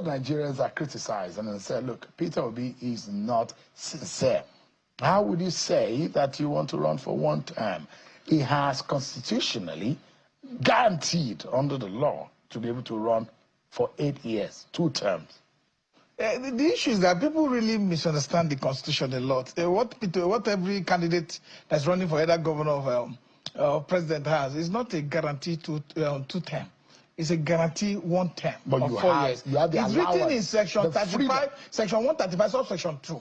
of Nigerians are criticized and said, look, Peter Obi is not sincere. How would you say that you want to run for one term? He has constitutionally guaranteed under the law to be able to run for 8 years, 2 terms. The issue is that people really misunderstand the Constitution a lot. What every candidate that's running for either governor or president has is not a guarantee to 2 term. It's a guarantee 1 term But of 4 years. You have the it's allowance, written in section 35, freedom. section 135, subsection 2,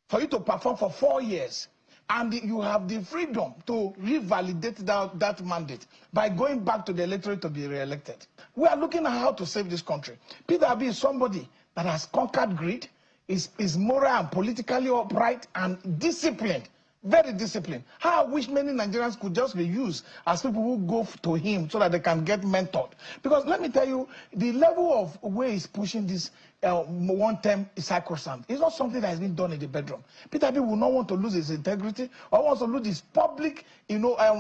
for you to perform for 4 years. And you have the freedom to revalidate that mandate by going back to the electorate to be re-elected. We are looking at how to save this country. Peter Obi is somebody that has conquered greed, is moral and politically upright and disciplined, very disciplined. How I wish many Nigerians could just be used as people who go to him so that they can get mentored. Because let me tell you, the level of way he's pushing this 1 term is sacrosanct. It's not something that has been done in the bedroom. Peter Obi will not want to lose his integrity or wants to lose his public,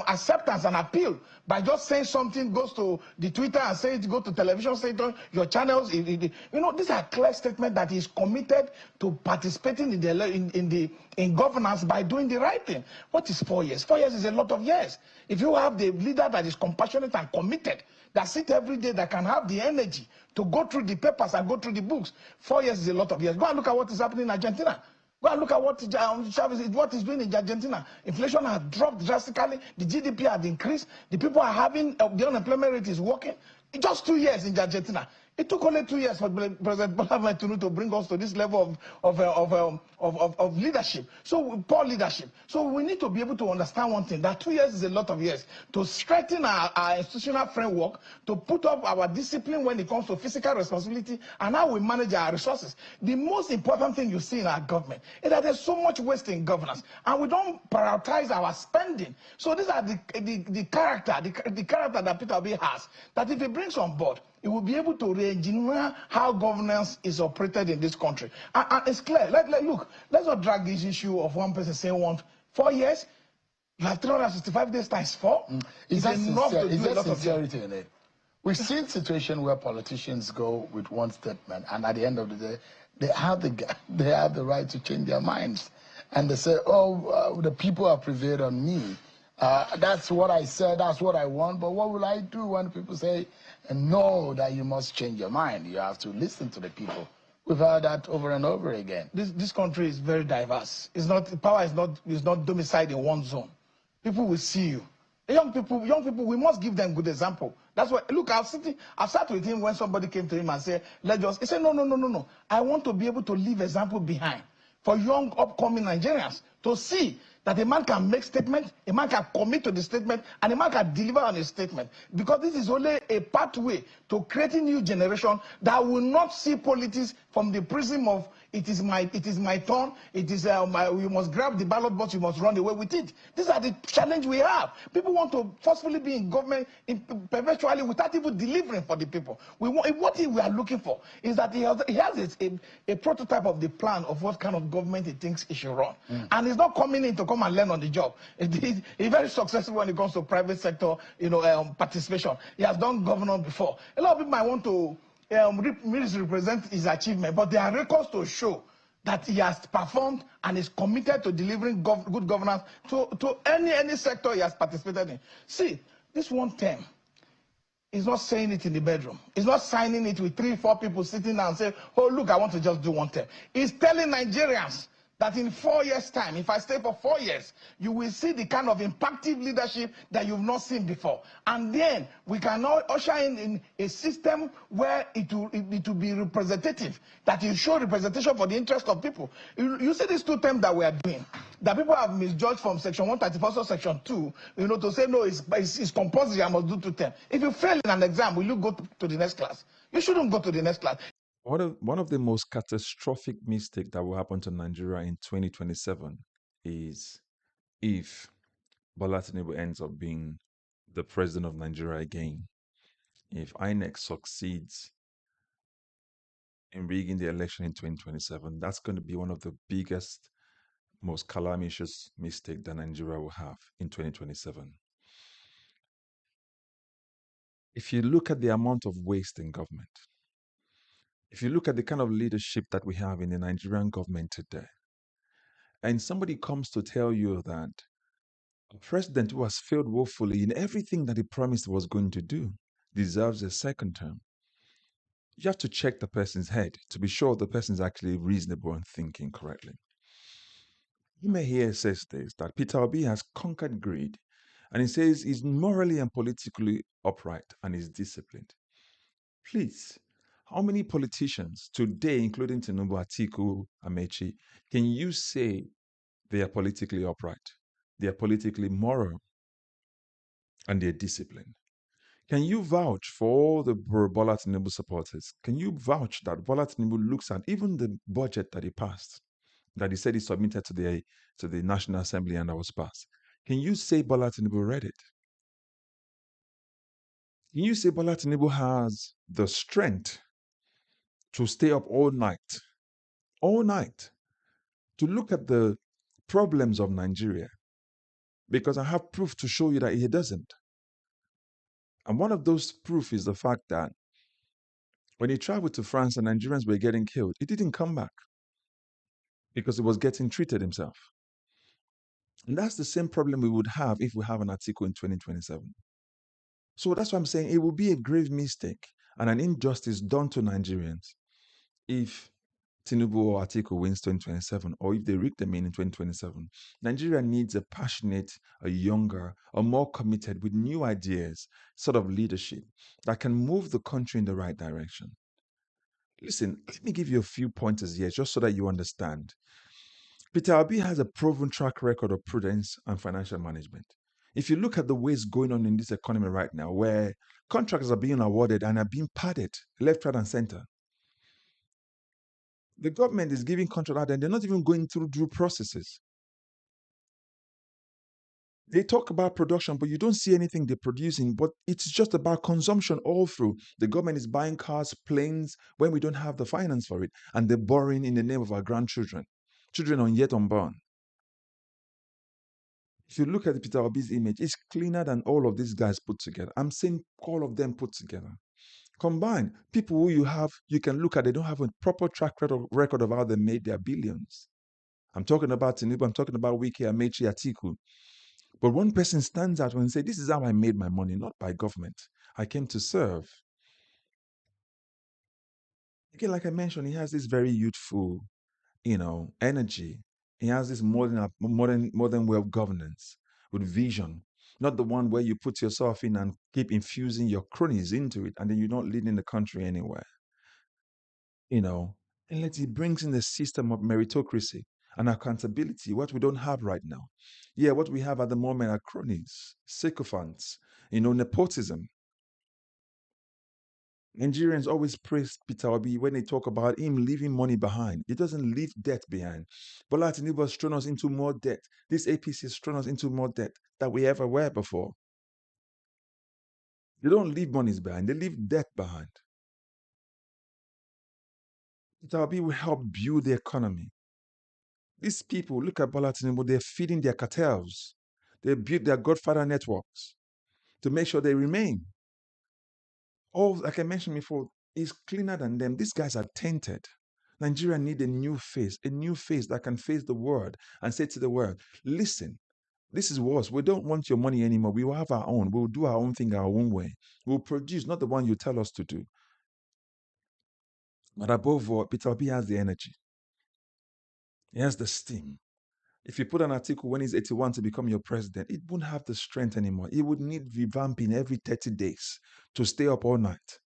acceptance and appeal by just saying something, goes to the Twitter and say it, go to television, say it on your channels. These are clear statements that he's committed to participating in governance by doing the right thing. What is 4 years? 4 years is a lot of years. If you have the leader that is compassionate and committed, that sit every day, that can have the energy to go through the papers and go through the books, 4 years is a lot of years. Go and look at what is happening in Argentina. Go and look at what what is doing in Argentina. Inflation has dropped drastically. The GDP has increased. The people are having, the unemployment rate is working. In just 2 years in Argentina. It took only 2 years for President Bola Tinubu to bring us to this level of leadership. So poor leadership. So we need to be able to understand one thing, that 2 years is a lot of years to strengthen our institutional framework, to put up our discipline when it comes to fiscal responsibility and how we manage our resources. The most important thing you see in our government is that there's so much waste in governance and we don't prioritize our spending. So these are the character that Peter Obi has, that if he brings on board, it will be able to re-engineer how governance is operated in this country. And it's clear. Look, let's not drag this issue of one person saying 4 years. You have 365 days times 4. Is that enough to do a lot of sincerity in it? We've seen situations where politicians go with one statement, and at the end of the day, they have the right to change their minds, and they say, "Oh, the people have prevailed on me. That's what I said. That's what I want. But what will I do when people say?" And know that you must change your mind. You have to listen to the people. We've heard that over and over again. This country is very diverse. Power is not domiciled in one zone. People will see you. Young people, we must give them good example. That's why, look, I've sat with him when somebody came to him and said, he said, no. I want to be able to leave example behind for young upcoming Nigerians to see that a man can make statements, a man can commit to the statement, and a man can deliver on a statement. Because this is only a pathway to creating new generation that will not see politics from the prism of it is my turn, we must grab the ballot box, you must run away with it. These are the challenge we have. People want to forcefully be in government perpetually without even delivering for the people. What we are looking for is that he has a prototype of the plan of what kind of government he thinks he should run. And he's not coming in to come and learn on the job. He's very successful when it comes to private sector, participation. He has done governor before. A lot of people might want to misrepresent his achievement, but there are records to show that he has performed and is committed to delivering good governance to any sector he has participated in. See, this 1 term, he's not saying it in the bedroom. He's not signing it with 3-4 people sitting down and saying, oh, look, I want to just do 1 term. He's telling Nigerians that in 4 years' time, if I stay for 4 years, you will see the kind of impactful leadership that you've not seen before. And then we can now usher in a system where it will be representative, that will show representation for the interest of people. You see these 2 terms that we are doing, that people have misjudged from section 134 or section 2, to say, no, it's compulsory, I must do 2 terms. If you fail in an exam, will you go to the next class? You shouldn't go to the next class. One of the most catastrophic mistakes that will happen to Nigeria in 2027 is if Bola Tinubu ends up being the president of Nigeria again. If INEC succeeds in rigging the election in 2027, that's going to be one of the biggest, most calamitous mistakes that Nigeria will have in 2027. If you look at the amount of waste in government, If you look at the kind of leadership that we have in the Nigerian government today, and somebody comes to tell you that a president who has failed woefully in everything that he promised he was going to do deserves a second term, you have to check the person's head to be sure the person is actually reasonable and thinking correctly. Ameh Hear says this, that Peter Obi has conquered greed, and he says he's morally and politically upright and is disciplined. Please, how many politicians today, including Tinubu, Atiku, Amechi, can you say they are politically upright, they are politically moral, and they're disciplined? Can you vouch for all the Bola Tinubu supporters? Can you vouch that Bola Tinubu looks at even the budget that he passed, that he said he submitted to the National Assembly and that was passed? Can you say Bola Tinubu read it? Can you say Bola Tinubu has the strength to stay up all night, to look at the problems of Nigeria? Because I have proof to show you that he doesn't. And one of those proof is the fact that when he traveled to France and Nigerians were getting killed, he didn't come back because he was getting treated himself. And that's the same problem we would have if we have an Atiku in 2027. So that's why I'm saying it will be a grave mistake and an injustice done to Nigerians if Tinubu or Atiku wins 2027, or if they rig them in 2027. Nigeria needs a passionate, a younger, a more committed, with new ideas, sort of leadership that can move the country in the right direction. Listen, let me give you a few pointers here just so that you understand. Peter Obi has a proven track record of prudence and financial management. If you look at the ways going on in this economy right now, where contracts are being awarded and are being padded left, right, and center, the government is giving contract out and they're not even going through due processes. They talk about production, but you don't see anything they're producing, but it's just about consumption all through. The government is buying cars, planes, when we don't have the finance for it, and they're borrowing in the name of our grandchildren, children yet unborn. If you look at Peter Obi's image, it's cleaner than all of these guys put together. I'm saying all of them put together. Combine people who you have, you can look at, they don't have a proper track record of how they made their billions. I'm talking about Tinubu, I'm talking about Wike, Amechi, Atiku. But one person stands out and says, this is how I made my money, not by government. I came to serve. Again, like I mentioned, he has this very youthful, energy. He has this modern way of governance with vision, not the one where you put yourself in and keep infusing your cronies into it, and then you're not leading the country anywhere. And he brings in the system of meritocracy and accountability, what we don't have right now. Yeah, what we have at the moment are cronies, sycophants, nepotism. Nigerians always praise Peter Obi when they talk about him leaving money behind. He doesn't leave debt behind. Bola Tinubu has thrown us into more debt. This APC has thrown us into more debt than we ever were before. They don't leave monies behind, they leave debt behind. Peter Obi will help build the economy. These people, look at Bola Tinubu, they're feeding their cartels. They build their godfather networks to make sure they remain. All, like I mentioned before, is cleaner than them. These guys are tainted. Nigeria need a new face that can face the world and say to the world, listen, this is worse. We don't want your money anymore. We will have our own. We'll do our own thing our own way. We'll produce, not the one you tell us to do. But above all, Peter Obi has the energy. He has the steam. If you put an Atiku when he's 81 to become your president, it wouldn't have the strength anymore. It would need revamping every 30 days to stay up all night.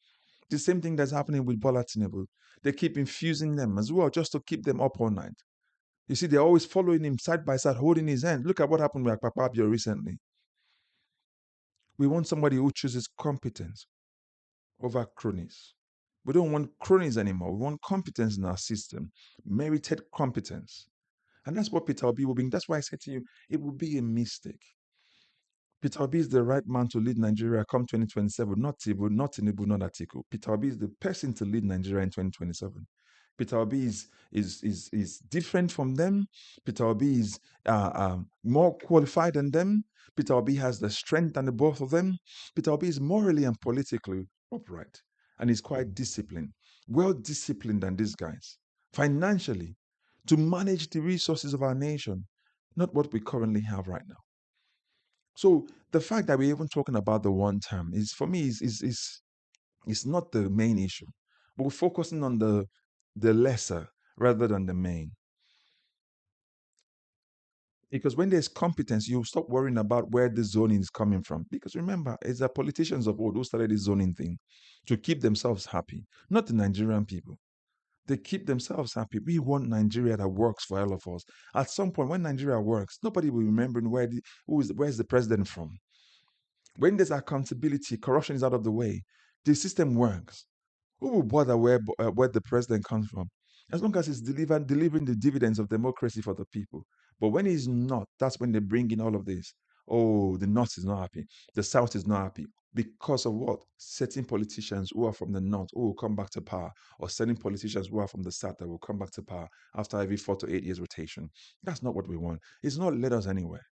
The same thing that's happening with Bola Tinubu. They keep infusing them as well just to keep them up all night. You see, they're always following him side by side, holding his hand. Look at what happened with Akpakpabio recently. We want somebody who chooses competence over cronies. We don't want cronies anymore. We want competence in our system, merited competence. And that's what Peter Obi will bring. That's why I said to you, it will be a mistake. Peter Obi is the right man to lead Nigeria come 2027, not Tinubu, not Atiku. Peter Obi is the person to lead Nigeria in 2027. Peter Obi is different from them. Peter Obi is more qualified than them. Peter Obi has the strength than the both of them. Peter Obi is morally and politically upright, and he's quite disciplined. well disciplined than these guys, financially, to manage the resources of our nation, not what we currently have right now. So the fact that we're even talking about the one term is, for me, is not the main issue. But we're focusing on the lesser rather than the main. Because when there's competence, you stop worrying about where the zoning is coming from. Because remember, it's the politicians of old who started this zoning thing to keep themselves happy, not the Nigerian people. They keep themselves happy. We want Nigeria that works for all of us. At some point, when Nigeria works, nobody will remember where's the president from. When there's accountability, corruption is out of the way, the system works. Who will bother where the president comes from? As long as he's delivering the dividends of democracy for the people. But when he's not, that's when they bring in all of this. Oh, the North is not happy. The South is not happy. Because of what? Certain politicians who are from the North who will come back to power, or certain politicians who are from the South that will come back to power after every 4 to 8 years rotation. That's not what we want. It's not led us anywhere.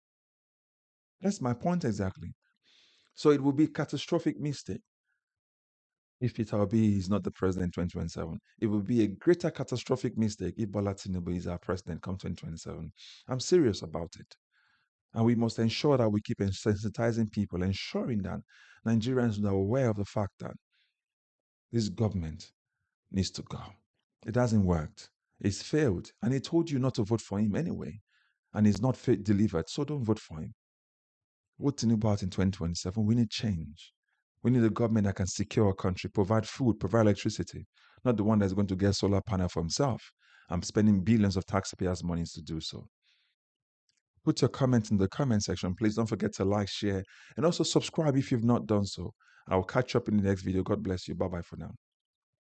That's my point exactly. So it will be a catastrophic mistake if Peter Obi is not the president in 2027. It will be a greater catastrophic mistake if Bola Tinubu is our president come 2027. I'm serious about it. And we must ensure that we keep sensitizing people, ensuring that Nigerians are aware of the fact that this government needs to go. It hasn't worked. It's failed. And he told you not to vote for him anyway. And he's not delivered. So don't vote for him. Vote Tinubu out in 2027. We need change. We need a government that can secure our country, provide food, provide electricity, not the one that's going to get solar panel for himself. I'm spending billions of taxpayers' monies to do so. Put your comment in the comment section. Please don't forget to like, share, and also subscribe if you've not done so. I will catch up in the next video. God bless you. Bye-bye for now.